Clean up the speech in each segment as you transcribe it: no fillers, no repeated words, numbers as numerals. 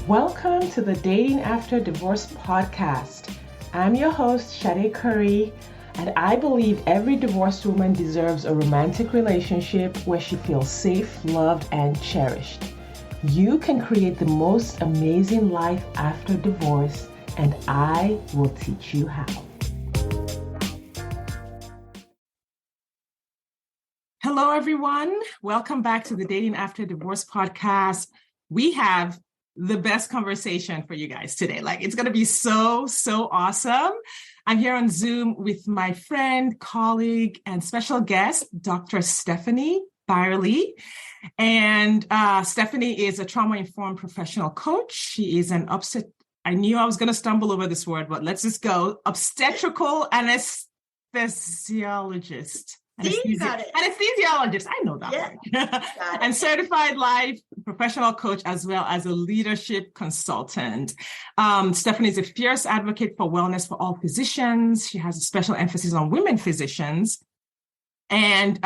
Welcome to the Dating After Divorce podcast. I'm your host, Shade Curry, and I believe every divorced woman deserves a romantic relationship where she feels safe, loved, and cherished. You can create the most amazing life after divorce, and I will teach you how. Hello, everyone. Welcome back to the Dating After Divorce podcast. We have the best conversation for you guys today. It's going to be so awesome. I'm here on Zoom with my friend, colleague, and special guest, Dr. Stephanie Byerly. And Stephanie is a trauma-informed professional coach. She is an I knew I was going to stumble over this word, but let's just go. Obstetrical anesthesiologist. You got it. Anesthesiologist. I know that one. And certified life professional coach, as well as a leadership consultant. Stephanie is a fierce advocate for wellness for all physicians. She has a special emphasis on women physicians. And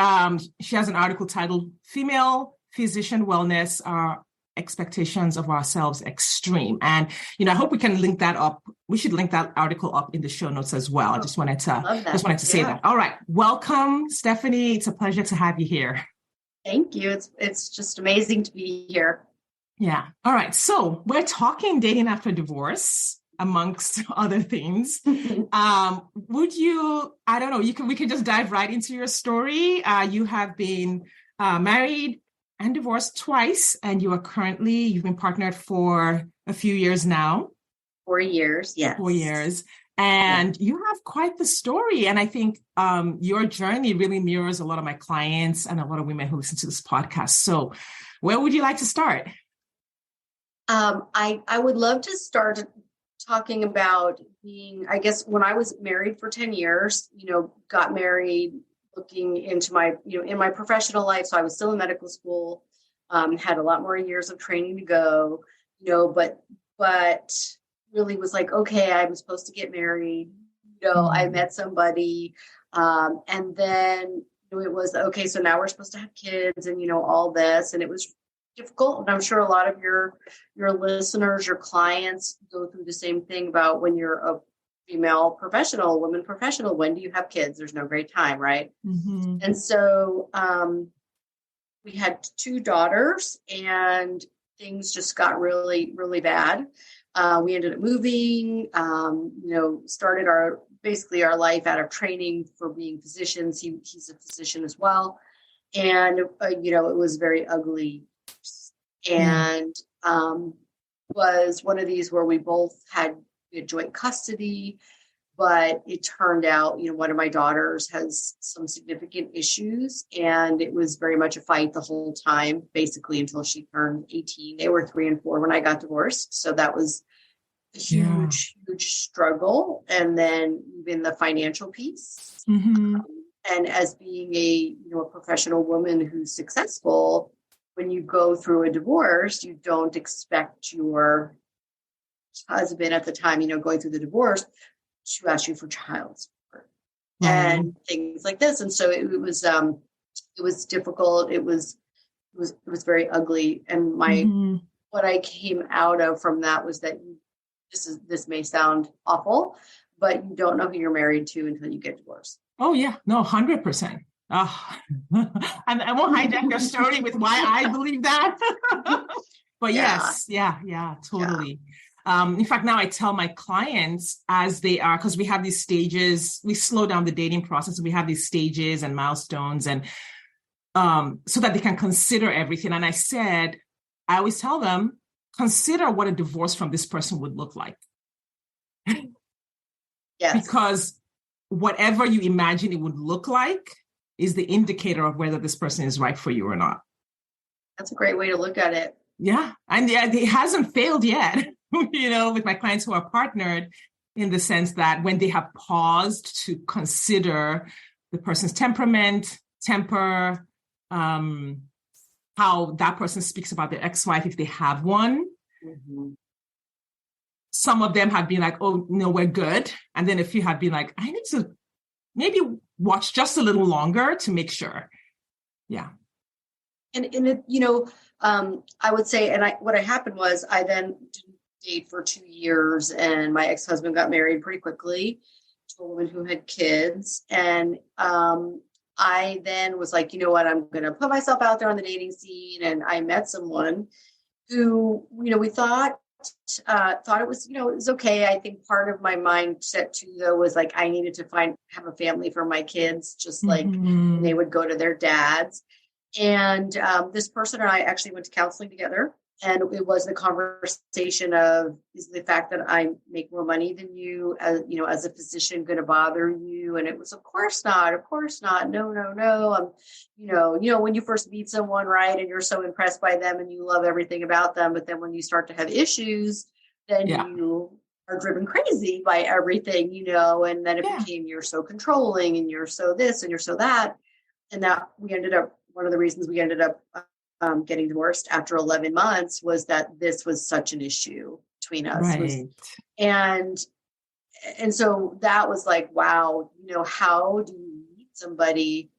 she has an article titled Female Physician Wellness, Our Expectations of Ourselves Extreme. And, I hope we can link that up. We should link that article up in the show notes as well. I just wanted to say that. All right. Welcome, Stephanie. It's a pleasure to have you here. Thank you. It's just amazing to be here. Yeah. All right. So we're talking dating after divorce, amongst other things. We can just dive right into your story. You have been married and divorced twice, and you've been partnered for a few years now. 4 years, yes. 4 years. And you have quite the story. And I think your journey really mirrors a lot of my clients and a lot of women who listen to this podcast. So where would you like to start? I would love to start talking about I guess when I was married for 10 years, got married, looking into my, in my professional life. So I was still in medical school, had a lot more years of training to go, but really was like, okay, I was supposed to get married. I met somebody. And then it was, okay, so now we're supposed to have kids and, all this. And it was difficult. And I'm sure a lot of your listeners, your clients go through the same thing about when you're a female professional, woman professional, when do you have kids? There's no great time, right? Mm-hmm. And so we had 2 daughters and things just got really, really bad. We ended up moving, started our life out of training for being physicians. He's a physician as well. And, it was very ugly and was one of these where we both had joint custody, but it turned out, one of my daughters has some significant issues, and it was very much a fight the whole time, basically until she turned 18. They were 3 and 4 when I got divorced. So that was a huge struggle. And then even the financial piece. Mm-hmm. And as being a professional woman who's successful, when you go through a divorce, you don't expect your husband at the time, going through the divorce, to ask you for child support and things like this. And so it was difficult. It was very ugly. And what I came out of from that was that this may sound awful, but you don't know who you're married to until you get divorced. Oh yeah, no, 100%. And I won't hijack your story with why I believe that. But yes, totally. Yeah. In fact, now I tell my clients as they are, because we have these stages, we slow down the dating process. We have these stages and milestones, and so that they can consider everything. And I always tell them, consider what a divorce from this person would look like. Yes. Because whatever you imagine it would look like is the indicator of whether this person is right for you or not. That's a great way to look at it. Yeah. And it hasn't failed yet, with my clients who are partnered, in the sense that when they have paused to consider the person's temperament, temper, how that person speaks about their ex-wife, if they have one. Mm-hmm. Some of them have been like, oh, no, we're good. And then a few have been like, I need to maybe watch just a little longer to make sure. Yeah. and it, I would say, what happened was I then didn't date for 2 years, and my ex-husband got married pretty quickly to a woman who had kids. And I then was like, you know what, I'm going to put myself out there on the dating scene. And I met someone who, we thought it was, it was okay. I think part of my mindset too, though, was like, I needed to have a family for my kids, just like when they would go to their dads. And this person and I actually went to counseling together. And it was the conversation of, is the fact that I make more money than you, as a physician, going to bother you? And it was, of course not. No. When you first meet someone, right, and you're so impressed by them and you love everything about them, but then when you start to have issues, then you are driven crazy by everything, and then it became, you're so controlling and you're so this and you're so that. And that one of the reasons we ended up getting divorced after 11 months was that this was such an issue between us. Right. And so that was like, wow, how do you meet somebody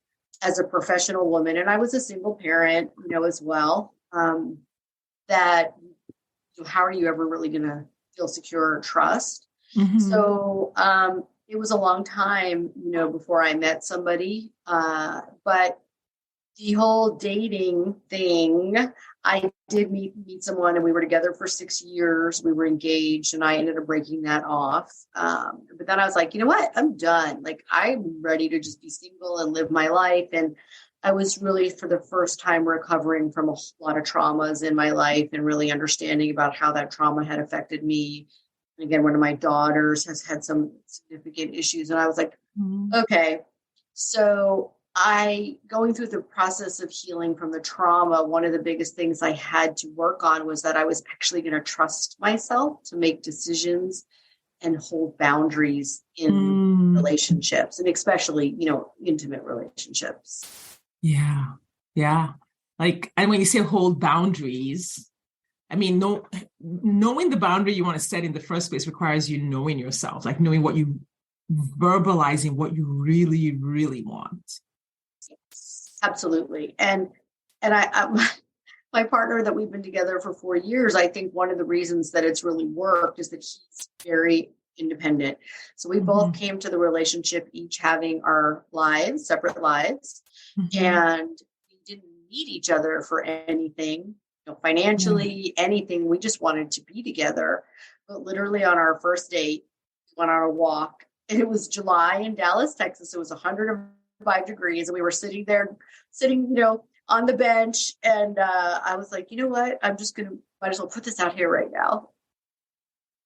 as a professional woman? And I was a single parent, as well, that how are you ever really going to feel secure or trust? Mm-hmm. So it was a long time, before I met somebody, but the whole dating thing, I did meet someone, and we were together for 6 years. We were engaged, and I ended up breaking that off. But then I was like, you know what? I'm done. Like, I'm ready to just be single and live my life. And I was really, for the first time, recovering from a lot of traumas in my life and really understanding about how that trauma had affected me. And again, one of my daughters has had some significant issues. And I was like, okay, so going through the process of healing from the trauma, one of the biggest things I had to work on was that I was actually going to trust myself to make decisions and hold boundaries in relationships, and especially, intimate relationships. Yeah. Yeah. Like, and when you say hold boundaries, I mean, knowing the boundary you want to set in the first place requires you knowing yourself, like knowing what you, verbalizing what you really, really want. Absolutely. And I my partner that we've been together for 4 years, I think one of the reasons that it's really worked is that he's very independent. So we both came to the relationship each having our lives, separate lives, and we didn't need each other for anything, financially, anything. We just wanted to be together. But literally on our first date, we went on a walk, and it was July in Dallas, Texas. It was 105 degrees, and we were sitting, on the bench. And I was like, you know what? Might as well put this out here right now.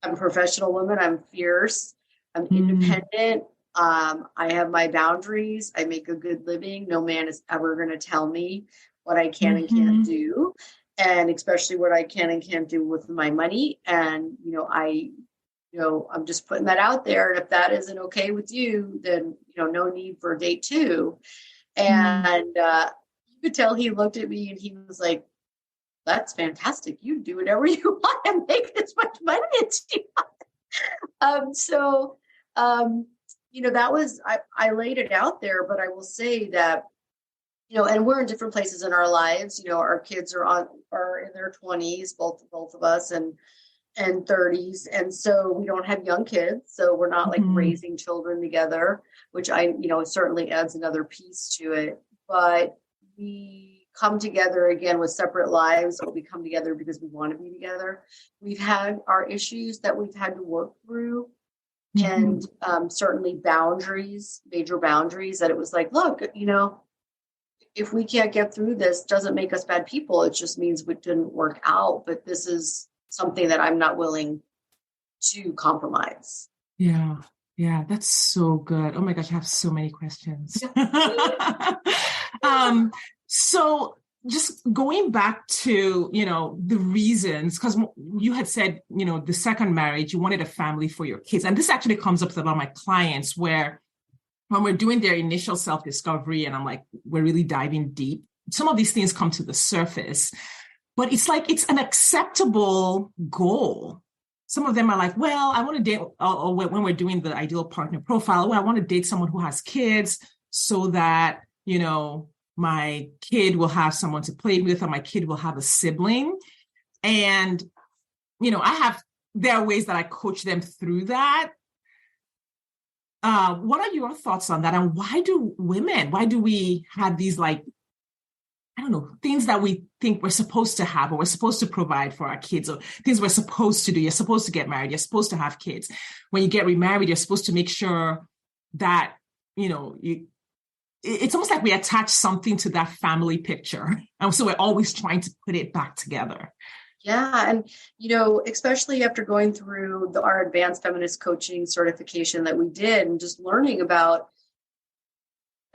I'm a professional woman. I'm fierce. I'm independent. I have my boundaries. I make a good living. No man is ever going to tell me what I can and can't do, and especially what I can and can't do with my money. And, I'm just putting that out there. And if that isn't okay with you, then, no need for date 2. And you could tell he looked at me and he was like, that's fantastic. You do whatever you want and make as much money as you want. That was, I laid it out there, but I will say that, and we're in different places in our lives. Our kids are in their 20s, both of us, and 30s. And so we don't have young kids. So we're not like raising children together, which certainly adds another piece to it. But we come together again with separate lives, but we come together because we want to be together. We've had our issues that we've had to work through, and certainly major boundaries that it was like, look, if we can't get through this, doesn't make us bad people. It just means we didn't work out. But this is something that I'm not willing to compromise. Yeah. Yeah. That's so good. Oh my gosh. I have so many questions. So just going back to, the reasons, because you had said, the second marriage, you wanted a family for your kids. And this actually comes up with a lot of my clients where when we're doing their initial self-discovery and I'm like, we're really diving deep, some of these things come to the surface, but it's like, it's an acceptable goal. Some of them are like, well, I want to date, or when we're doing the ideal partner profile, well, I want to date someone who has kids so that, my kid will have someone to play with, or my kid will have a sibling. And, there are ways that I coach them through that. What are your thoughts on that? And why do we have these, things that we think we're supposed to have, or we're supposed to provide for our kids, or things we're supposed to do? You're supposed to get married. You're supposed to have kids. When you get remarried, you're supposed to make sure that, it's almost like we attach something to that family picture. And so we're always trying to put it back together. Yeah. And, especially after going through our advanced feminist coaching certification that we did, and just learning about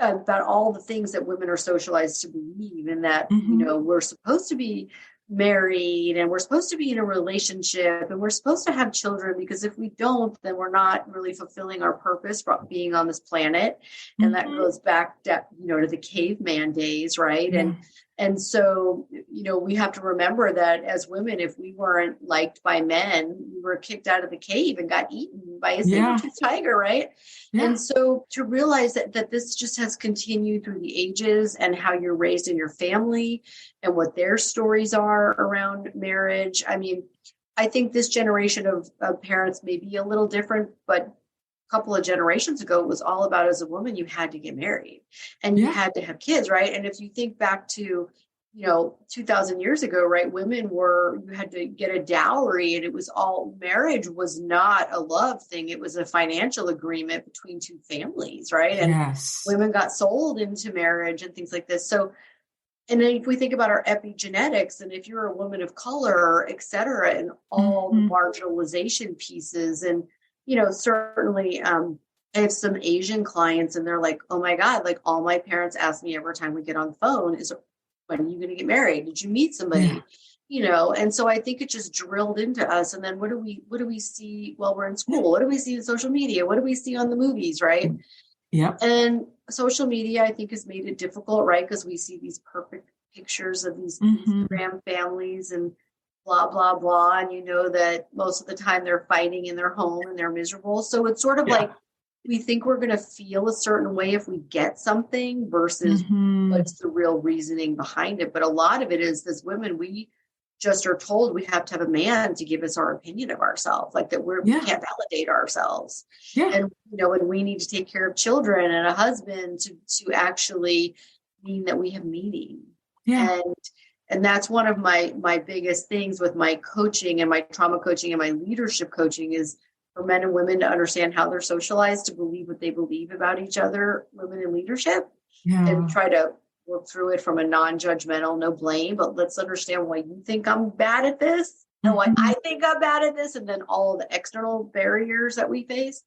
all the things that women are socialized to believe, and that, we're supposed to be married, and we're supposed to be in a relationship, and we're supposed to have children, because if we don't, then we're not really fulfilling our purpose for being on this planet. And that goes back to the caveman days, right? And so, we have to remember that as women, if we weren't liked by men, we were kicked out of the cave and got eaten by a saber-toothed tiger, right? Yeah. And so to realize that this just has continued through the ages, and how you're raised in your family and what their stories are around marriage. I mean, I think this generation of parents may be a little different, but couple of generations ago, it was all about, as a woman, you had to get married and you had to have kids, right? And if you think back to, 2000 years ago, right, you had to get a dowry, and it was all, marriage was not a love thing. It was a financial agreement between two families, right? And women got sold into marriage and things like this. So, and then if we think about our epigenetics, and if you're a woman of color, et cetera, and all the marginalization pieces, and certainly, I have some Asian clients, and they're like, oh my God, like, all my parents ask me every time we get on the phone is, when are you going to get married? Did you meet somebody? And so I think it just drilled into us. And then what do we see while we're in school? What do we see in social media? What do we see on the movies? Right. Yeah. And social media, I think, has made it difficult, right? Because we see these perfect pictures of these Instagram families and blah, blah, blah. And that most of the time they're fighting in their home and they're miserable. So it's sort of like, we think we're going to feel a certain way if we get something versus what's the real reasoning behind it. But a lot of it is, as women, we just are told we have to have a man to give us our opinion of ourselves, like that we can't validate ourselves. And, and we need to take care of children and a husband to actually mean that we have meaning. And that's one of my biggest things with my coaching and my trauma coaching and my leadership coaching, is for men and women to understand how they're socialized to believe what they believe about each other, women in leadership, and try to work through it from a non-judgmental, no blame, but let's understand why you think I'm bad at this and why I think I'm bad at this, and then all of the external barriers that we face.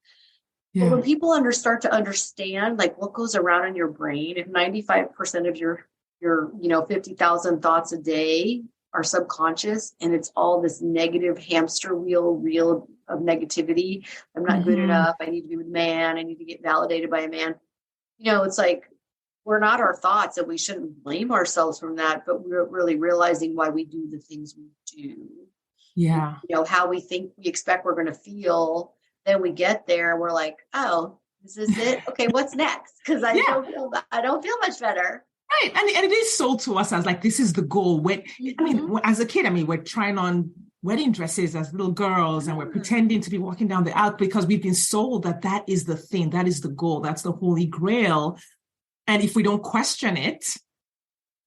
But when people start to understand, like, what goes around in your brain, if 95% of your 50,000 thoughts a day are subconscious, and it's all this negative hamster wheel of negativity. I'm not good enough. I need to be with a man. I need to get validated by a man. It's like, we're not our thoughts, and we shouldn't blame ourselves from that, but we're really realizing why we do the things we do. Yeah. How we think, we expect we're going to feel. Then we get there and we're like, oh, is this it? Okay, what's next? Because I don't feel much better. Right. And it is sold to us as like, this is the goal. As a kid, we're trying on wedding dresses as little girls, and we're pretending to be walking down the aisle because we've been sold that is the thing, that is the goal, that's the holy grail. And if we don't question it,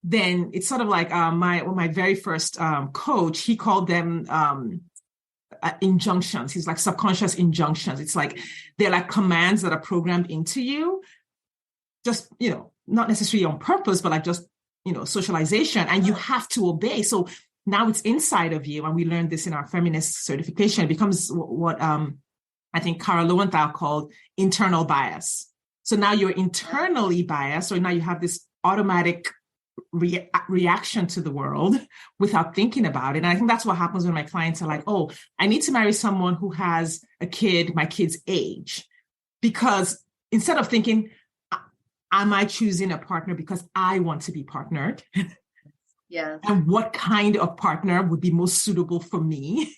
then it's sort of like my very first coach, he called them injunctions. He's like subconscious injunctions. It's like, they're like commands that are programmed into you, just, not necessarily on purpose, but like just, socialization, and you have to obey. So now it's inside of you. And we learned this in our feminist certification. It becomes what I think Kara Lowenthal called internal bias. So now you're internally biased. So now you have this automatic reaction to the world without thinking about it. And I think that's what happens when my clients are like, oh, I need to marry someone who has a kid, my kid's age. Because instead of thinking, am I choosing a partner because I want to be partnered? Yes. And what kind of partner would be most suitable for me?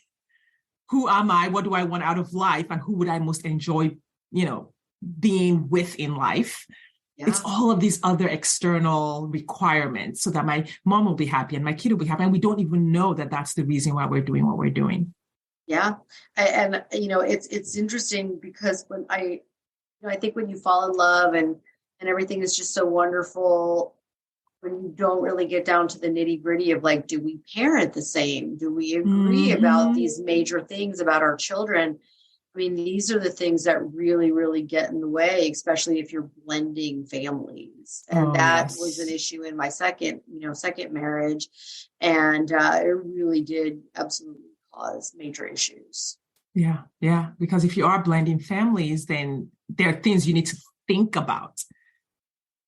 Who am I? What do I want out of life? And who would I most enjoy, being with in life? It's all of these other external requirements so that my mom will be happy and my kid will be happy. And we don't even know that that's the reason why we're doing what we're doing. Yeah. And it's interesting because when I think when you fall in love and everything is just so wonderful, when you don't really get down to the nitty gritty of like, do we parent the same? Do we agree about these major things about our children? I mean, these are the things that really, really get in the way, especially if you're blending families. And that was an issue in my second marriage. And it really did absolutely cause major issues. Yeah. Yeah. Because if you are blending families, then there are things you need to think about.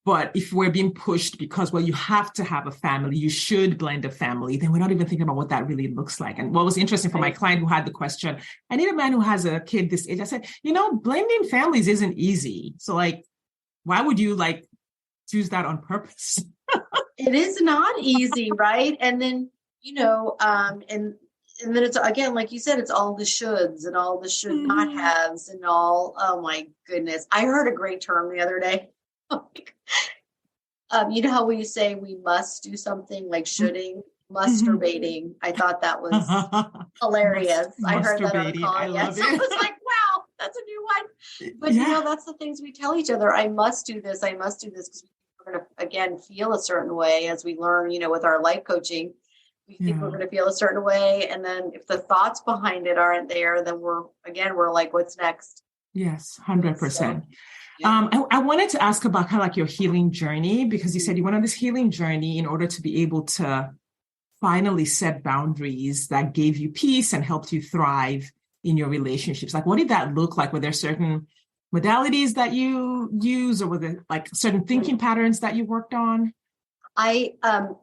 But if we're being pushed because, well, you have to have a family, you should blend a family, then we're not even thinking about what that really looks like. And what was interesting for my client who had the question, I need a man who has a kid this age. I said, blending families isn't easy. So like, why would you like choose that on purpose? It is not easy, right? And then, and then it's, again, like you said, it's all the shoulds and all the should not haves and all, oh my goodness. I heard a great term the other day. You know how we say we must do something like shoulding, masturbating. I thought that was hilarious. I heard that on a call. I love it. I was like, wow, that's a new one. But that's the things we tell each other. I must do this. I must do this because we're going to, again, feel a certain way as we learn, with our life coaching. We think we're going to feel a certain way. And then if the thoughts behind it aren't there, then we're like, what's next? Yes, 100%. I wanted to ask about kind of like your healing journey, because you said you went on this healing journey in order to be able to finally set boundaries that gave you peace and helped you thrive in your relationships. Like, what did that look like? Were there certain modalities that you use, or were there like certain thinking patterns that you worked on?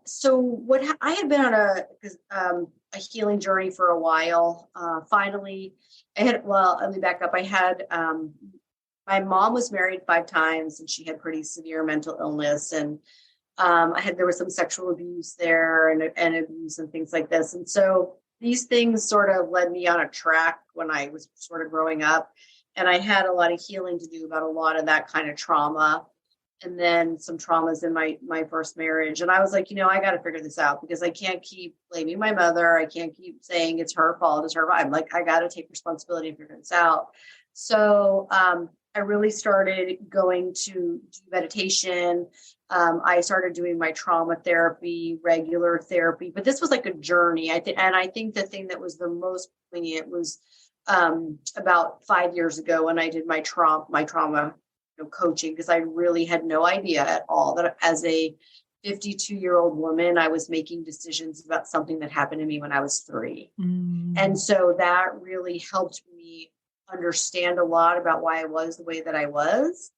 So what I had been on a healing journey for a while. Finally, let me back up. I had, my mom was married 5 times and she had pretty severe mental illness. And there was some sexual abuse there and abuse and things like this. And so these things sort of led me on a track when I was sort of growing up. And I had a lot of healing to do about a lot of that kind of trauma. And then some traumas in my first marriage. And I was like, I got to figure this out because I can't keep blaming my mother. I can't keep saying it's her fault. It's her fault. I'm like, I got to take responsibility and figure this out. So I really started going to do meditation. I started doing my trauma therapy, regular therapy, but this was like a journey. I think the thing that was the most poignant was about 5 years ago when I did my trauma coaching, because I really had no idea at all that as a 52-year-old woman, I was making decisions about something that happened to me when I was 3. And so that really helped me understand a lot about why I was the way that I was,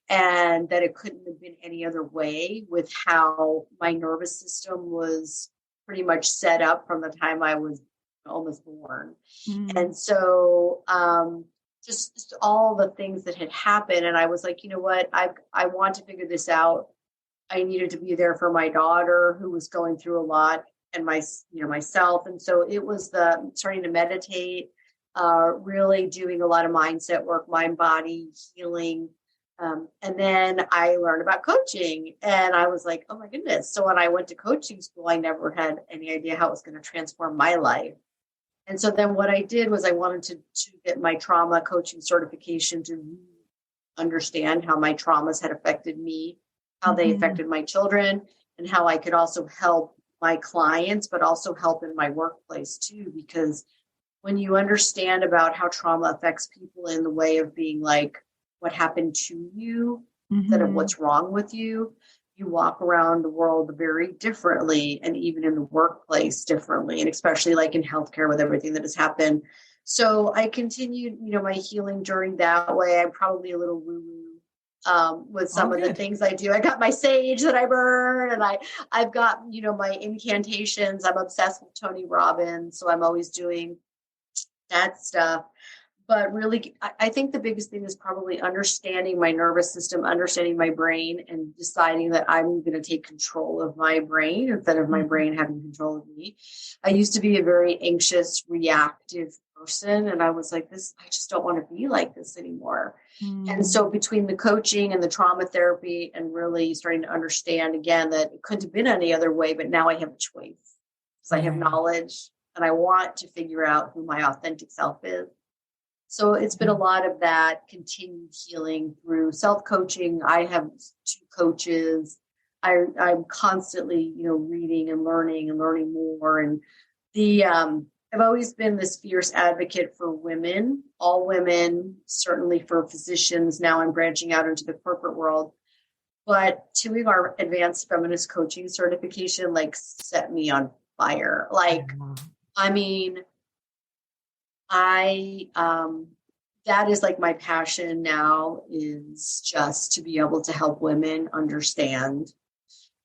and that it couldn't have been any other way with how my nervous system was pretty much set up from the time I was almost born. And so just all the things that had happened. And I was like, you know what, I want to figure this out. I needed to be there for my daughter who was going through a lot, and myself. And so it was starting to meditate, really doing a lot of mindset work, mind, body, healing. And then I learned about coaching, and I was like, oh my goodness. So when I went to coaching school, I never had any idea how it was going to transform my life. And so then what I did was I wanted to get my trauma coaching certification to understand how my traumas had affected me, how they affected my children, and how I could also help my clients, but also help in my workplace too. Because when you understand about how trauma affects people in the way of being like what happened to you instead of what's wrong with you, you walk around the world very differently, and even in the workplace differently, and especially like in healthcare with everything that has happened. So I continued, my healing journey that way. I'm probably a little woo-woo with some of the things I do. I got my sage that I burn, and I've got, my incantations. I'm obsessed with Tony Robbins, so I'm always doing that stuff. But really, I think the biggest thing is probably understanding my nervous system, understanding my brain, and deciding that I'm going to take control of my brain instead of my brain having control of me. I used to be a very anxious, reactive person. And I was like, I just don't want to be like this anymore. And so between the coaching and the trauma therapy and really starting to understand again that it couldn't have been any other way, but now I have a choice because I have knowledge and I want to figure out who my authentic self is. So it's been a lot of that continued healing through self-coaching. I have 2 coaches. I'm constantly, reading and learning more. And I've always been this fierce advocate for women, all women, certainly for physicians. Now I'm branching out into the corporate world. But doing our advanced feminist coaching certification, set me on fire. That is my passion now, is just to be able to help women understand.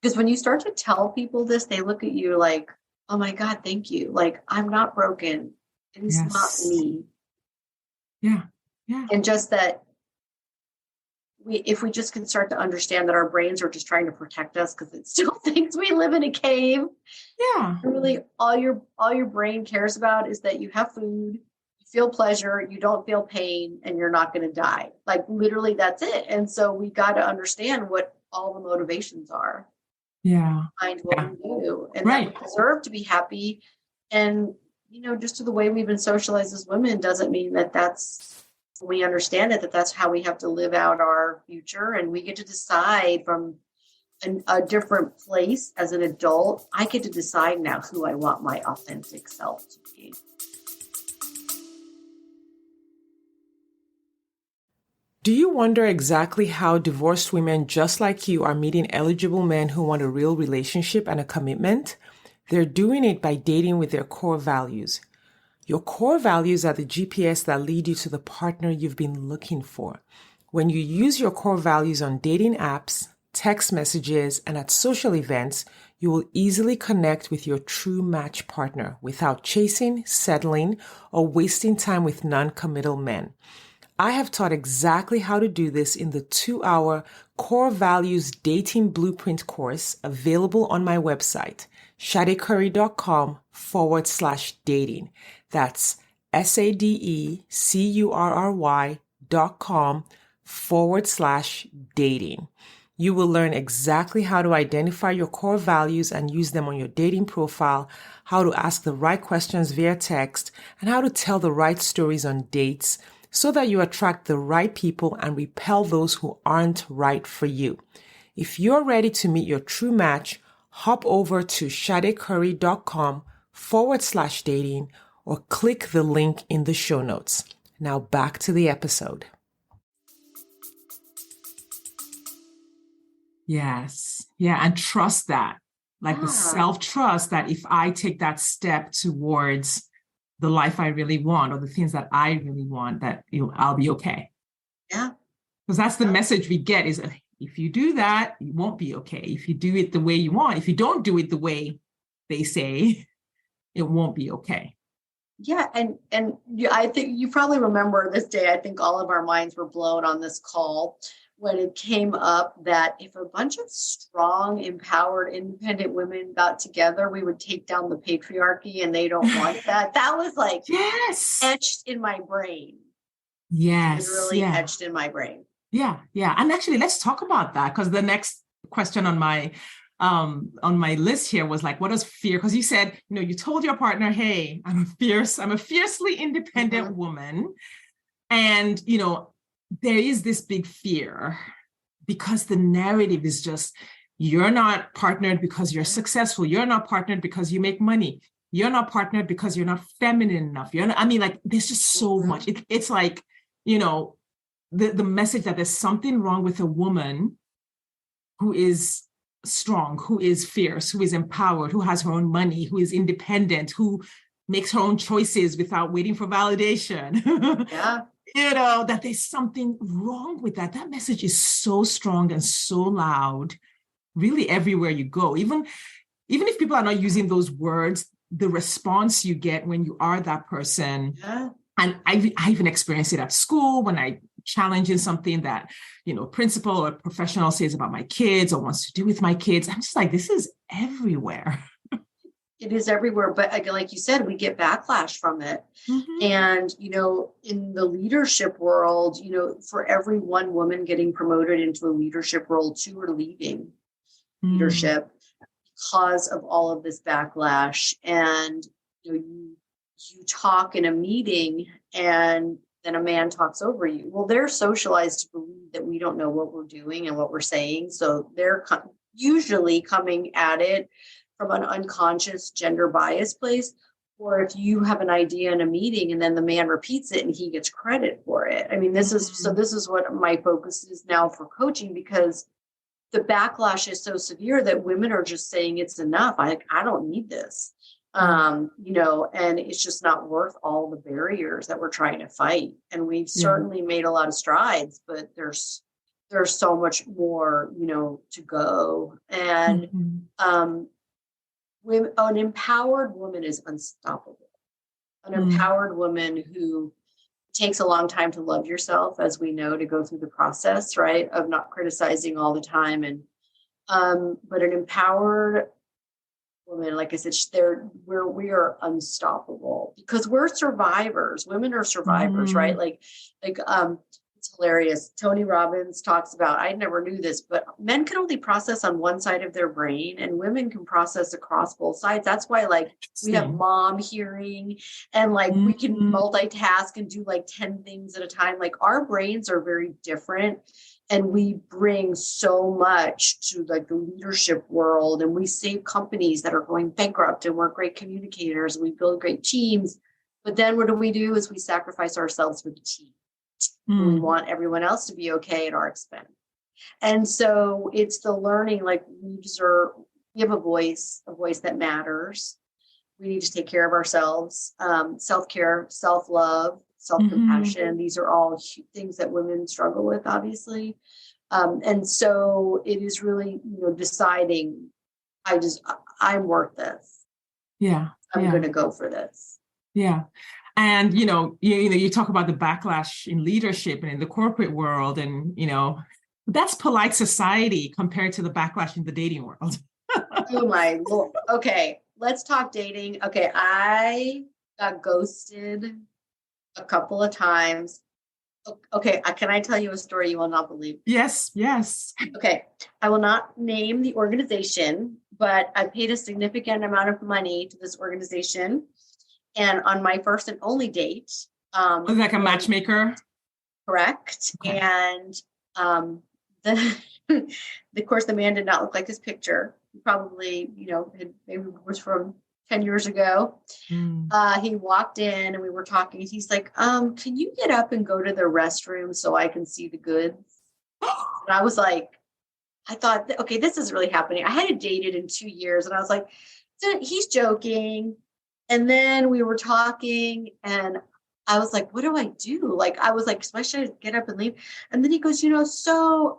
Because when you start to tell people this, they look at you like, oh my God, thank you. I'm not broken. It is not me. Yeah. Yeah. And just that if we just can start to understand that our brains are just trying to protect us because it still thinks we live in a cave. Yeah. Really, all your brain cares about is that you have food, you feel pleasure, you don't feel pain, and you're not going to die. Literally, that's it. And so we got to understand what all the motivations are. Yeah. Behind what we do. And right. that we deserve to be happy. And, just to the way we've been socialized as women doesn't mean that's, we understand it, that's how we have to live out our future. And we get to decide from a different place as an adult. I get to decide now who I want my authentic self to be. Do you wonder exactly how divorced women just like you are meeting eligible men who want a real relationship and a commitment? They're doing it by dating with their core values. Your core values are the GPS that lead you to the partner you've been looking for. When you use your core values on dating apps, text messages, and at social events, you will easily connect with your true match partner without chasing, settling, or wasting time with non-committal men. I have taught exactly how to do this in the 2-hour Core Values Dating Blueprint course available on my website, shadecurry.com/dating. That's SADECURRY.com/dating. You will learn exactly how to identify your core values and use them on your dating profile, how to ask the right questions via text, and how to tell the right stories on dates, so that you attract the right people and repel those who aren't right for you. If you're ready to meet your true match, hop over to shadecurry.com/dating or click the link in the show notes. Now back to the episode. Yes. Yeah. And trust that, the self-trust that if I take that step towards the life I really want, or the things that I really want, that I'll be okay. Yeah. Because that's the message we get is if you do that, you won't be okay. If you do it the way you want, if you don't do it the way they say, it won't be okay. Yeah. And I think you probably remember this day. I think all of our minds were blown on this call when it came up that if a bunch of strong, empowered, independent women got together, we would take down the patriarchy, and they don't want that. That was etched in my brain. Yes. Literally etched in my brain. Yeah. Yeah. And actually, let's talk about that, because the next question on my list here was what does fear, because you said, you told your partner, hey, I'm a fiercely independent woman. And, there is this big fear because the narrative is just, you're not partnered because you're successful. You're not partnered because you make money. You're not partnered because you're not feminine enough. There's just so much. It's the message that there's something wrong with a woman who is strong, who is fierce, who is empowered, who has her own money, who is independent, who makes her own choices without waiting for validation. Yeah. That there's something wrong with that. That message is so strong and so loud, really everywhere you go. Even if people are not using those words, the response you get when you are that person. Yeah. And I even experienced it at school when I challenge in something that, principal or professional says about my kids or wants to do with my kids. I'm just this is everywhere. It is everywhere. But again, like you said, we get backlash from it. Mm-hmm. And, in the leadership world, for every one woman getting promoted into a leadership role, 2 are leaving leadership because of all of this backlash. And, you talk in a meeting and then a man talks over you. Well, they're socialized to believe that we don't know what we're doing and what we're saying. So they're usually coming at it from an unconscious gender bias place. Or if you have an idea in a meeting and then the man repeats it and he gets credit for it. I mean, this is what my focus is now for coaching, because the backlash is so severe that women are just saying it's enough. I don't need this. And it's just not worth all the barriers that we're trying to fight. And we've certainly made a lot of strides, but there's so much more, to go. And an empowered woman is unstoppable. An empowered woman who takes a long time to love yourself, as we know, to go through the process, right, of not criticizing all the time. And but an empowered woman, like I said, we are unstoppable because we're survivors. Women are survivors, right? Like it's hilarious. Tony Robbins talks about, I never knew this, but men can only process on one side of their brain and women can process across both sides. That's why we have mom hearing and we can multitask and do 10 things at a time. Our brains are very different. And we bring so much to the leadership world, and we save companies that are going bankrupt, and we're great communicators, and we build great teams. But then what do? Is we sacrifice ourselves for the team. We want everyone else to be okay at our expense. And so it's the learning, we have a voice that matters. We need to take care of ourselves, self-care, self-love, self-compassion. These are all things that women struggle with, obviously. And so it is really, deciding, I'm worth this. Yeah. I'm going to go for this. Yeah. And, you talk about the backlash in leadership and in the corporate world, and, that's polite society compared to the backlash in the dating world. Oh my Lord. Okay. Let's talk dating. Okay. I got ghosted a couple of times. Okay. Can I tell you a story you will not believe? Yes. Okay. I will not name the organization, but I paid a significant amount of money to this organization. And on my first and only date. Was it like a matchmaker? Correct. Okay. And of course, the man did not look like his picture. He probably, maybe was from 10 years ago. He walked in and we were talking. He's like, can you get up and go to the restroom so I can see the goods? And I was like, I thought, okay, this is really happening. I hadn't dated in 2 years. And I was like, he's joking. And then we were talking and I was like, what do I do? I was like, so I should get up and leave. And then he goes, I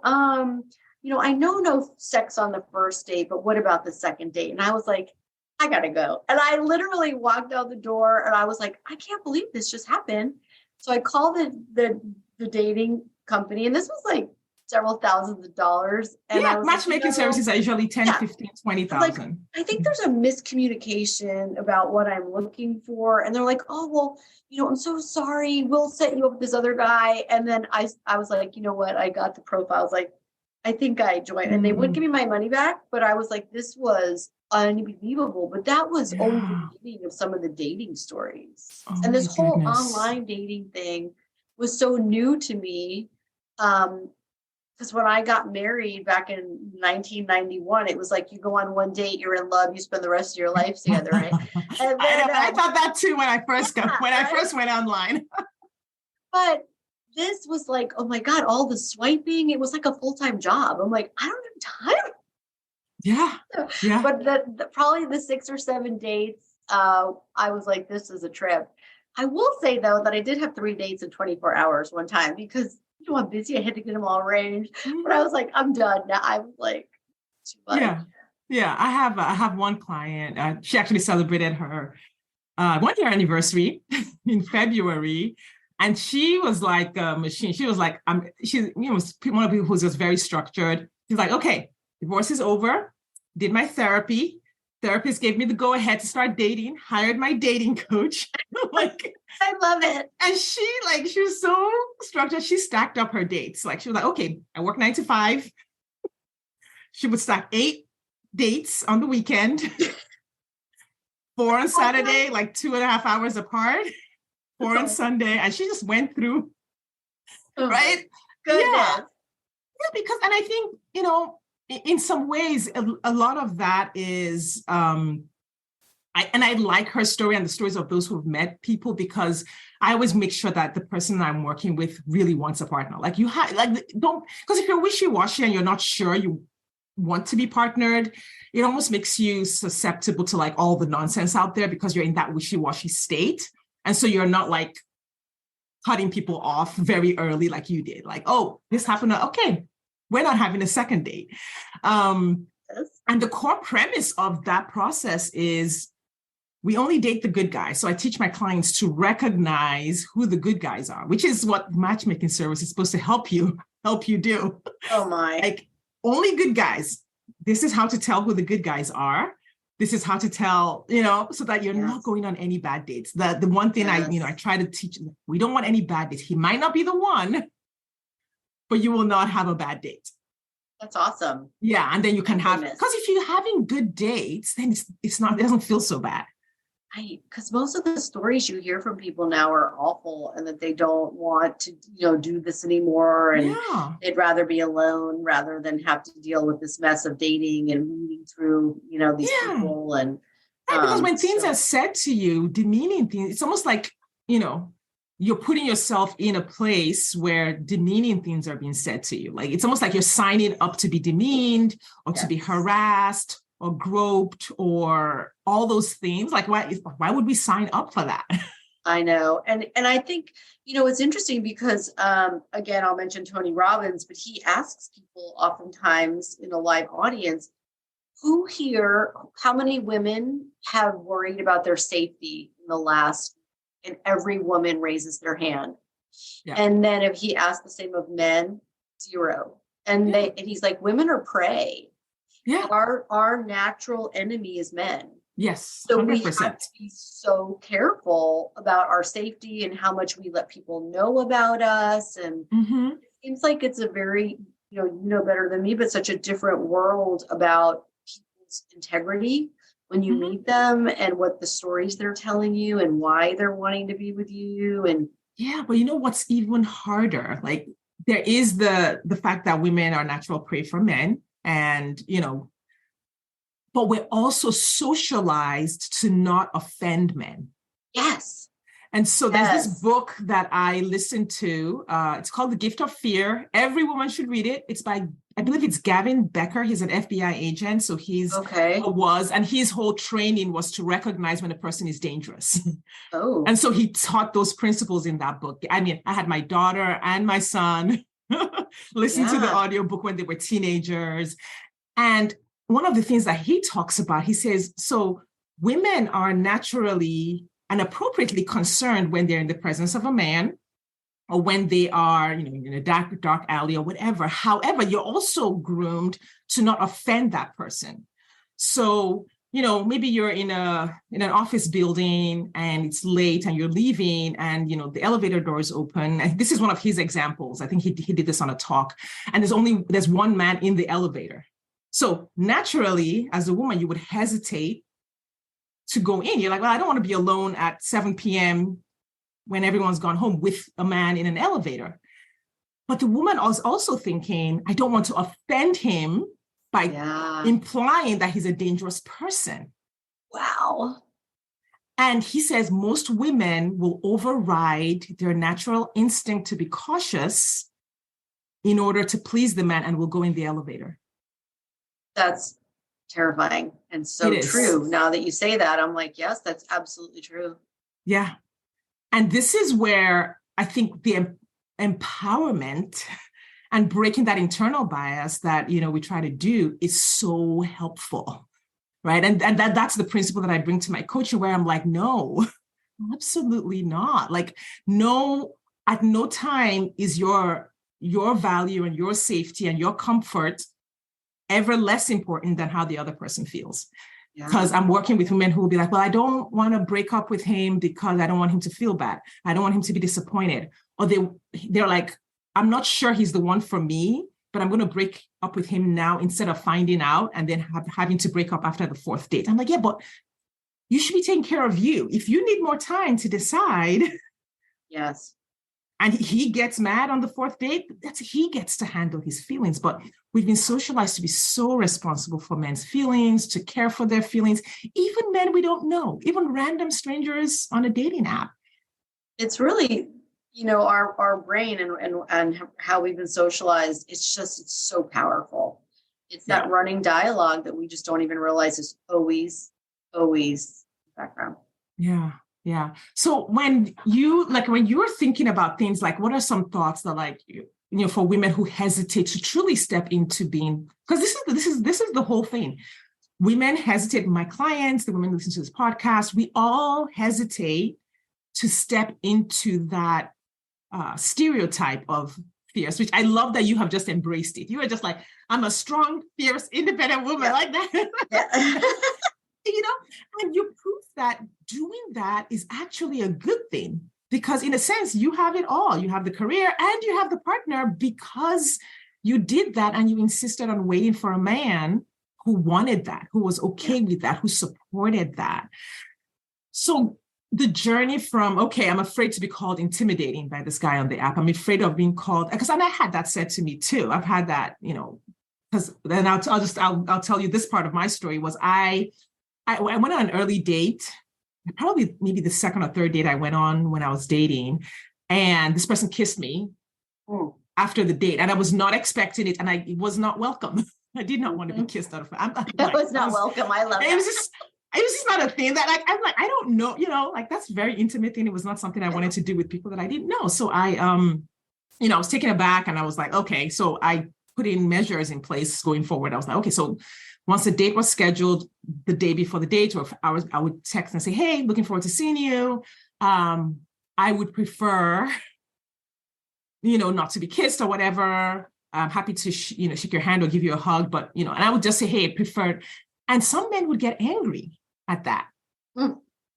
know no sex on the first date, but what about the second date? And I was like, I gotta go. And I literally walked out the door and I was like, I can't believe this just happened. So I called the dating company, and this was several thousands of dollars. And matchmaking services are usually 10, 15, 20,000. I think there's a miscommunication about what I'm looking for. And they're like, oh, well, I'm so sorry. We'll set you up with this other guy. And then I was like, you know what? I got the profiles. I think I joined, and they wouldn't give me my money back. But I was like, this was unbelievable. But that was only the beginning of some of the dating stories. And this whole online dating thing was so new to me. Because when I got married back in 1991, it was like you go on one date, you're in love, you spend the rest of your life together, right? And then, I thought that too when I first went online. But this was like, oh my God, all the swiping, it was like a full-time job. I'm like, I don't have time. Yeah. But probably the 6 or 7 dates, I was like, this is a trip. I will say though that I did have 3 dates in 24 hours one time because I'm busy. I had to get them all arranged, but I was like, I'm done now. I was like, too much. Yeah. I have one client. She actually celebrated her 1-year anniversary in February, and she was like a machine. She was like, she's one of the people who's just very structured. She's like, okay, divorce is over. Did my therapy. Therapist gave me the go ahead to start dating, hired my dating coach. Like, I love it. And she was so structured. She stacked up her dates. Like, she was like, okay, I work 9 to 5. She would stack 8 dates on the weekend, 4 on Saturday, like 2.5 hours apart, 4 on Sunday. And she just went through, right? Goodness. Yeah, because, and I think, in some ways, a lot of that is, I like her story and the stories of those who've met people, because I always make sure that the person I'm working with really wants a partner. Like, don't, because if you're wishy-washy and you're not sure you want to be partnered, it almost makes you susceptible to like all the nonsense out there, because you're in that wishy-washy state. And so you're not like cutting people off very early like you did. Like, oh, this happened. Okay, we're not having a second date. And the core premise of that process is we only date the good guys. So I teach my clients to recognize who the good guys are, which is what matchmaking service is supposed to help you do. Oh my. Like, only good guys. This is how to tell who the good guys are. This is how to tell, so that you're not going on any bad dates. The one thing I try to teach, we don't want any bad dates. He might not be the one, but you will not have a bad date. That's awesome. Yeah. And then you can have, because if you're having good dates, then it doesn't feel so bad. Because most of the stories you hear from people now are awful, and that they don't want to, do this anymore, and they'd rather be alone rather than have to deal with this mess of dating and moving through, these people. And because when things are said to you, demeaning things, it's almost like, you're putting yourself in a place where demeaning things are being said to you. Like, it's almost like you're signing up to be demeaned or to be harassed or groped or all those things. Like, why would we sign up for that? I know. And I think, it's interesting because, again, I'll mention Tony Robbins, but he asks people oftentimes in a live audience, how many women have worried about their safety in the last, and every woman raises their hand. Yeah. And then if he asks the same of men, 0. And he's like, women are prey. Yeah. Our natural enemy is men. Yes. 100%. So we have to be so careful about our safety and how much we let people know about us. And it seems like it's a very, better than me, but such a different world about people's integrity when you meet them, and what the stories they're telling you and why they're wanting to be with you. And but what's even harder? Like, there is the fact that women are natural prey for men. And, but we're also socialized to not offend men. Yes. And so there's this book that I listened to. It's called The Gift of Fear. Every woman should read it. It's by, I believe it's Gavin Becker. He's an FBI agent. So and his whole training was to recognize when a person is dangerous. Oh. And so he taught those principles in that book. I mean, I had my daughter and my son listen to the audiobook when they were teenagers. And one of the things that he talks about, he says, so women are naturally and appropriately concerned when they're in the presence of a man, or when they are, in a dark alley or whatever. However, you're also groomed to not offend that person. So, maybe you're in an office building and it's late and you're leaving, and, the elevator door is open. And this is one of his examples. I think he did this on a talk. And there's one man in the elevator. So naturally, as a woman, you would hesitate to go in. You're like, well, I don't want to be alone at 7 p.m. when everyone's gone home with a man in an elevator. But the woman was also thinking, I don't want to offend him by implying that he's a dangerous person. Wow. And he says most women will override their natural instinct to be cautious in order to please the man, and will go in the elevator. That's terrifying and so true. Now that you say that, I'm like, yes, that's absolutely true. Yeah. And this is where I think the empowerment and breaking that internal bias that, we try to do is so helpful, right? And that's the principle that I bring to my coaching, where I'm like, no, absolutely not. Like, no, at no time is your value and your safety and your comfort ever less important than how the other person feels. Because I'm working with women who will be like, well, I don't want to break up with him because I don't want him to feel bad. I don't want him to be disappointed. Or they're like, I'm not sure he's the one for me, but I'm going to break up with him now instead of finding out and then having to break up after the fourth date. I'm like, yeah, but you should be taking care of you. If you need more time to decide. Yes. And he gets mad on the fourth date, he gets to handle his feelings. But we've been socialized to be so responsible for men's feelings, to care for their feelings, even men we don't know, even random strangers on a dating app. It's really, our brain and how we've been socialized. It's so powerful. It's that running dialogue that we just don't even realize is always background. Yeah. Yeah. So when you're thinking about things like, what are some thoughts that for women who hesitate to truly step into being, because this is the whole thing. Women hesitate, my clients, the women listening to this podcast, we all hesitate to step into that stereotype of fierce, which I love that you have just embraced it. You are just like, I'm a strong, fierce, independent woman like that. Yeah. And you prove that doing that is actually a good thing, because in a sense, you have it all. You have the career and you have the partner because you did that and you insisted on waiting for a man who wanted that, who was okay with that, who supported that. So the journey from, okay, I'm afraid to be called intimidating by this guy on the app. I'm afraid of being called, because I had that said to me too. I've had that, because then I'll tell you this part of my story was I went on an early date, probably maybe the second or third date I went on when I was dating, and this person kissed me after the date, and I was not expecting it, and it was not welcome. I did not want to be kissed out of. That was not welcome. I love it. It was just not a thing that I'm like, I don't know, that's very intimate thing. It was not something I wanted to do with people that I didn't know. So I was taken aback, and I was like, okay, so I put in measures in place going forward. I was like, okay, so once the date was scheduled, the day before the date or hours, I would text and say, hey, looking forward to seeing you. I would prefer, not to be kissed or whatever. I'm happy to, shake your hand or give you a hug, but, and I would just say, hey, preferred. And some men would get angry at that.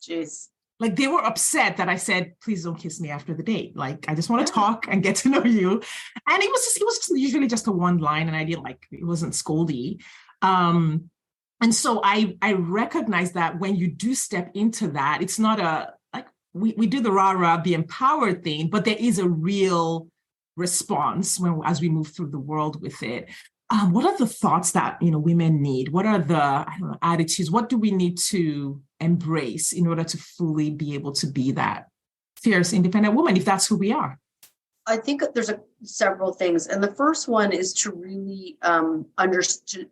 Jeez. Like they were upset that I said, please don't kiss me after the date. Like, I just want to talk and get to know you. And it was usually just a one line, and I didn't it wasn't scoldy. And so I recognize that when you do step into that, it's not we do the rah-rah, be empowered thing, but there is a real response as we move through the world with it. What are the thoughts that, women need? What are the attitudes? What do we need to embrace in order to fully be able to be that fierce, independent woman, if that's who we are? I think there's several things. And the first one is to really understand.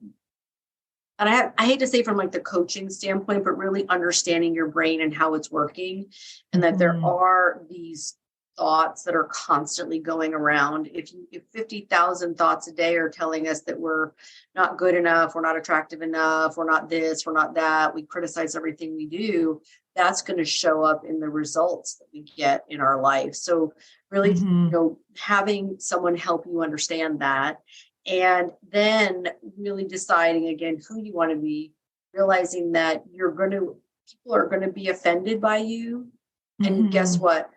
And I hate to say from the coaching standpoint, but really understanding your brain and how it's working, and that there are these thoughts that are constantly going around. If 50,000 thoughts a day are telling us that we're not good enough, we're not attractive enough, we're not this, we're not that, we criticize everything we do, that's going to show up in the results that we get in our life. So really, having someone help you understand that. And then really deciding again who you want to be, realizing that people are going to be offended by you. And guess what?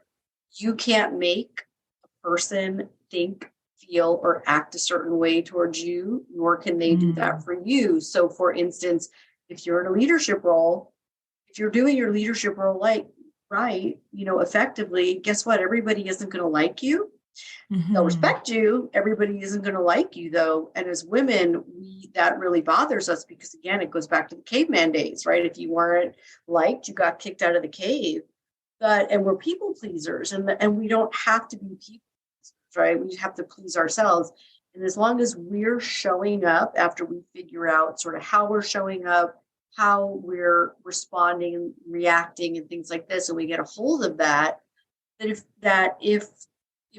You can't make a person think, feel, or act a certain way towards you, nor can they do that for you. So for instance, if you're in a leadership role, if you're doing your leadership role right, effectively, guess what? Everybody isn't going to like you. They'll respect you. Everybody isn't going to like you, though. And as women, that really bothers us because, again, it goes back to the caveman days, right? If you weren't liked, you got kicked out of the cave. And we're people pleasers, and we don't have to be people pleasers, right? We have to please ourselves. And as long as we're showing up after we figure out sort of how we're showing up, how we're responding and reacting and things like this, and we get a hold of that, if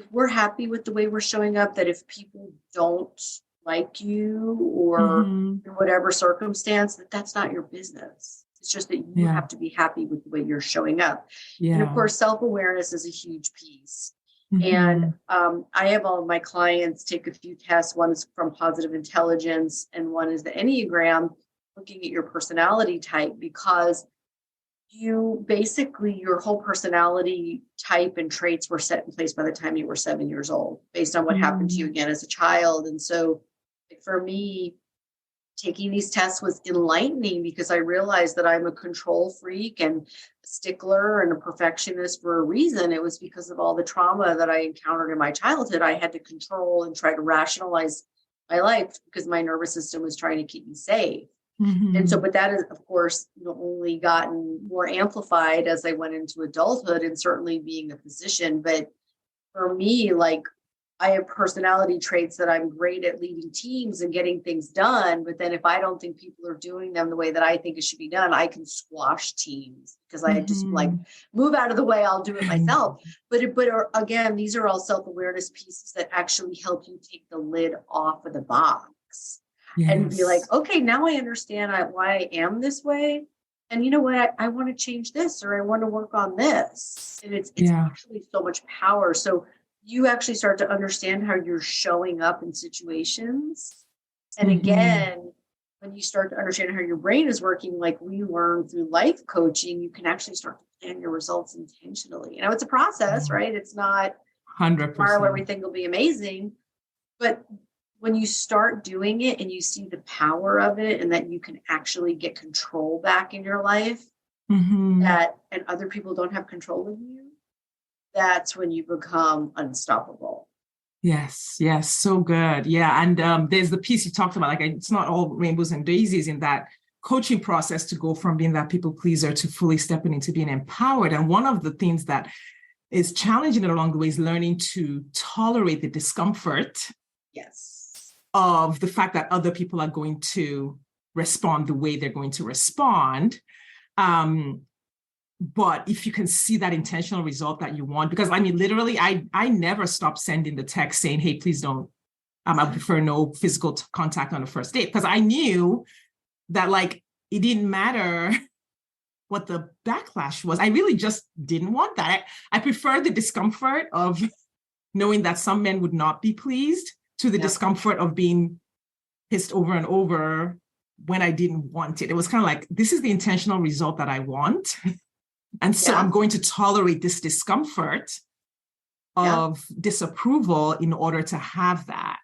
we're happy with the way we're showing up, that if people don't like you or in whatever circumstance, that's not your business. It's just that you have to be happy with the way you're showing up. Yeah. And of course, self-awareness is a huge piece. And I have all of my clients take a few tests. One is from Positive Intelligence and one is the Enneagram. looking at your personality type, because your whole personality type and traits were set in place by the time you were 7 years old, based on what happened to you again as a child. And so for me, taking these tests was enlightening, because I realized that I'm a control freak and a stickler and a perfectionist for a reason. It was because of all the trauma that I encountered in my childhood. I had to control and try to rationalize my life because my nervous system was trying to keep me safe. And so, but that has, of course, only gotten more amplified as I went into adulthood, and certainly being a physician. But for me, like, I have personality traits that I'm great at leading teams and getting things done. But then if I don't think people are doing them the way that I think it should be done, I can squash teams, because I just like, move out of the way, I'll do it myself. But again, these are all self-awareness pieces that actually help you take the lid off of the box. Yes. And be like, okay, now I understand why I am this way. And you know what? I want to change this, or I want to work on this. And it's actually so much power. So you actually start to understand how you're showing up in situations. And again, when you start to understand how your brain is working, like we learn through life coaching, you can actually start to plan your results intentionally. You know, it's a process, right? It's not 100%. Tomorrow everything will be amazing. But when you start doing it and you see the power of it, and that you can actually get control back in your life, and other people don't have control of you, that's when you become unstoppable. Yes, so good. Yeah. And there's the piece you talked about, like, it's not all rainbows and daisies in that coaching process to go from being that people pleaser to fully stepping into being empowered. And one of the things that is challenging it along the way is learning to tolerate the discomfort of the fact that other people are going to respond the way they're going to respond. But if you can see that intentional result that you want, because I mean, literally, I never stopped sending the text saying, hey, please don't, I prefer no physical contact on the first date, because I knew that, like, it didn't matter what the backlash was. I really just didn't want that. I prefer the discomfort of knowing that some men would not be pleased to the discomfort of being pissed over and over when I didn't want it. It was kind of like, this is the intentional result that I want. And so I'm going to tolerate this discomfort of disapproval in order to have that.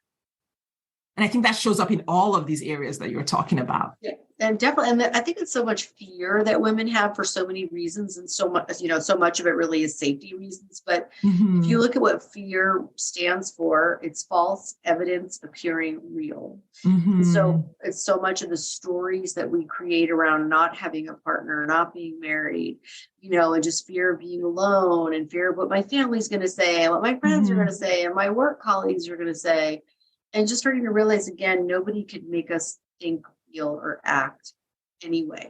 And I think that shows up in all of these areas that you're talking about. Yeah, and definitely. And I think it's so much fear that women have for so many reasons. And so much, so much of it really is safety reasons. But if you look at what fear stands for, it's false evidence appearing real. And so it's so much of the stories that we create around not having a partner, not being married, and just fear of being alone, and fear of what my family's going to say, and what my friends are going to say, and my work colleagues are going to say. And just starting to realize, again, nobody could make us think, feel, or act anyway.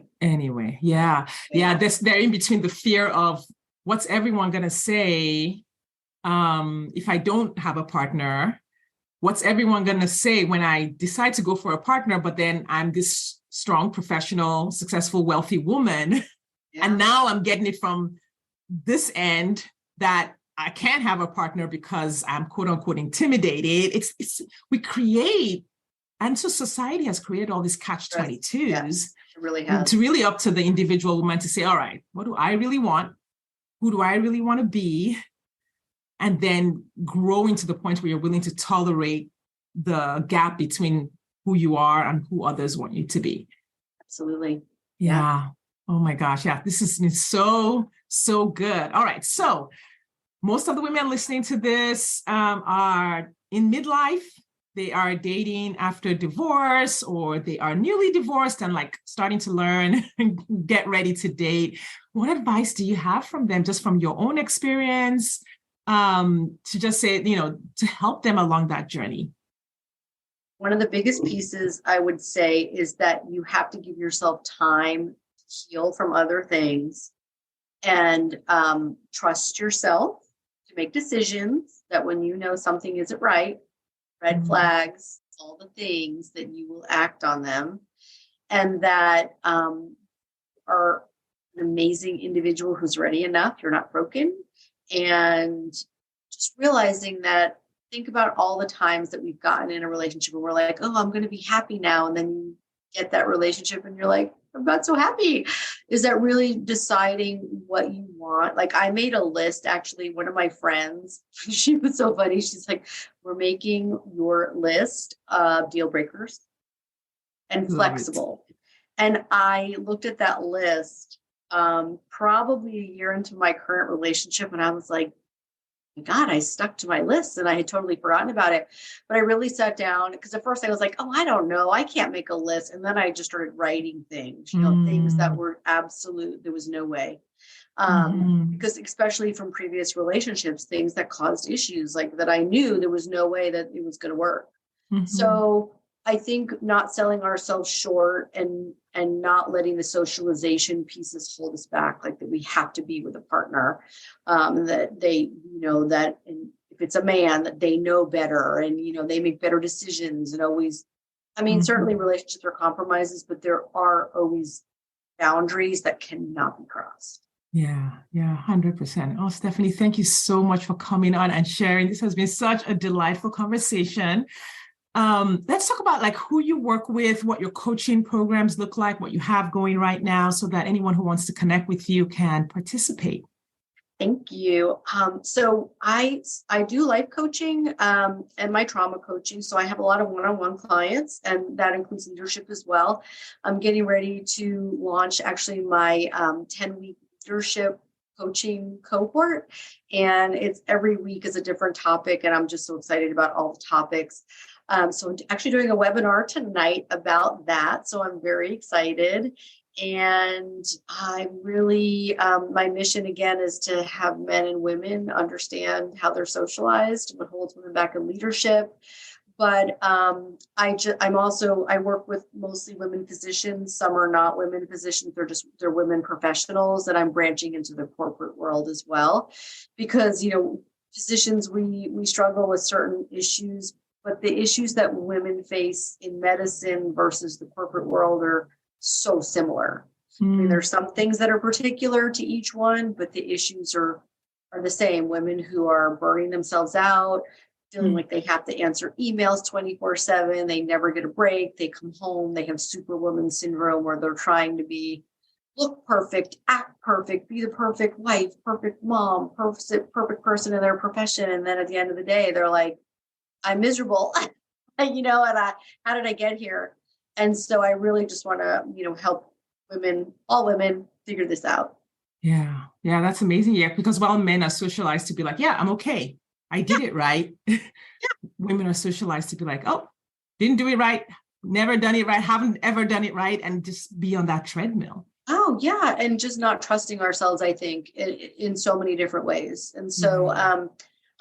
Yeah. They're in between the fear of what's everyone going to say if I don't have a partner. What's everyone going to say when I decide to go for a partner, but then I'm this strong, professional, successful, wealthy woman. Yeah. And now I'm getting it from this end that I can't have a partner because I'm quote unquote intimidated. We create, and so society has created all these catch-22s. Yes, it really has. It's really up to the individual woman to say, all right, what do I really want? Who do I really want to be? And then growing to the point where you're willing to tolerate the gap between who you are and who others want you to be. Absolutely. Yeah. Oh my gosh. Yeah. This has been so good. All right. So most of the women listening to this are in midlife. They are dating after divorce, or they are newly divorced and like starting to learn and get ready to date. What advice do you have from them, just from your own experience, to just say, to help them along that journey? One of the biggest pieces I would say is that you have to give yourself time to heal from other things, and trust yourself to make decisions that when something isn't right, red flags, all the things, that you will act on them, and that are an amazing individual who's ready enough. You're not broken. And just realizing that, think about all the times that we've gotten in a relationship where we're like, oh, I'm going to be happy now. And then get that relationship and you're like, I'm not so happy, is that really deciding what you want. Like I made a list, actually, one of my friends, she was so funny. She's like, we're making your list of deal breakers and flexible. And I looked at that list probably a year into my current relationship. And I was like, God, I stuck to my list and I had totally forgotten about it. But I really sat down because at first I was like, oh, I don't know. I can't make a list. And then I just started writing things, things that were absolute. There was no way. Because especially from previous relationships, things that caused issues like that, I knew there was no way that it was going to work. So I think not selling ourselves short and not letting the socialization pieces hold us back, like that we have to be with a partner, that they, that and if it's a man, that they know better and, they make better decisions and always, certainly relationships are compromises, but there are always boundaries that cannot be crossed. Yeah, 100%. Oh, Stephanie, thank you so much for coming on and sharing. This has been such a delightful conversation. Let's talk about like who you work with, what your coaching programs look like, what you have going right now, so that anyone who wants to connect with you can participate. Thank you. So I do life coaching and my trauma coaching. So I have a lot of one-on-one clients, and that includes leadership as well. I'm getting ready to launch actually my 10-week leadership coaching cohort, and it's every week is a different topic, and I'm just so excited about all the topics. So I'm actually doing a webinar tonight about that. So I'm very excited. And I really, my mission again is to have men and women understand how they're socialized, what holds women back in leadership. But I work with mostly women physicians. Some are not women physicians. They're women professionals, and I'm branching into the corporate world as well, because, physicians, we struggle with certain issues, but the issues that women face in medicine versus the corporate world are so similar. There's some things that are particular to each one, but the issues are the same. Women who are burning themselves out, feeling like they have to answer emails 24/7. They never get a break. They come home. They have superwoman syndrome where they're trying to look perfect, act perfect, be the perfect wife, perfect mom, perfect person in their profession. And then at the end of the day, they're like, I'm miserable, and how did I get here? And so I really just want to, help all women figure this out. Yeah, that's amazing. Yeah, because while men are socialized to be like, yeah, I'm okay, I did it right. Women are socialized to be like, oh, didn't do it right, never done it right, haven't ever done it right, and just be on that treadmill. Oh, yeah. And just not trusting ourselves, I think, in so many different ways. And so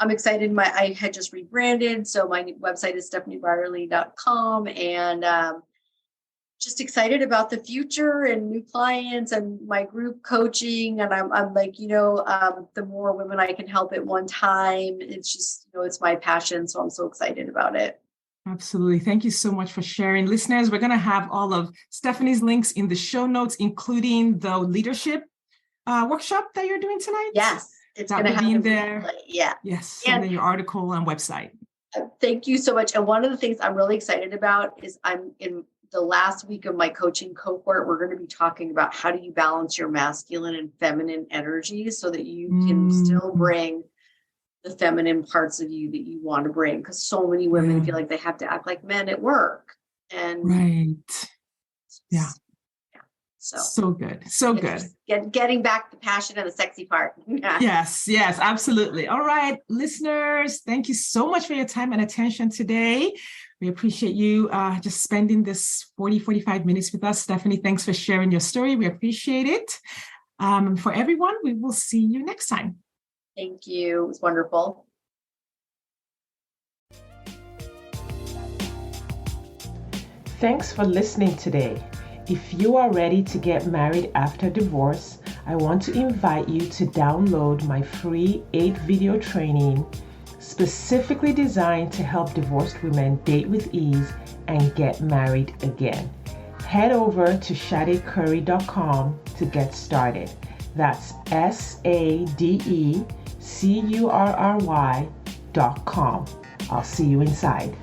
I'm excited. I had just rebranded. So my website is stephaniebyerly.com, and just excited about the future and new clients and my group coaching. And I'm like, the more women I can help at one time, it's just, it's my passion. So I'm so excited about it. Absolutely. Thank you so much for sharing. Listeners, we're going to have all of Stephanie's links in the show notes, including the leadership workshop that you're doing tonight. Yes. It's going to be in there. Yeah. Yes. And then your article and website. Thank you so much. And one of the things I'm really excited about is I'm in the last week of my coaching cohort. We're going to be talking about how do you balance your masculine and feminine energies so that you can still bring the feminine parts of you that you want to bring. Because so many women feel like they have to act like men at work. And yeah. So good. So good. Getting back the passion and the sexy part. Yes, absolutely. All right, listeners, thank you so much for your time and attention today. We appreciate you just spending this 45 minutes with us. Stephanie, thanks for sharing your story. We appreciate it. For everyone, we will see you next time. Thank you. It was wonderful. Thanks for listening today. If you are ready to get married after divorce, I want to invite you to download my free 8-video training specifically designed to help divorced women date with ease and get married again. Head over to sadecurry.com to get started. That's SADECURRY.com. I'll see you inside.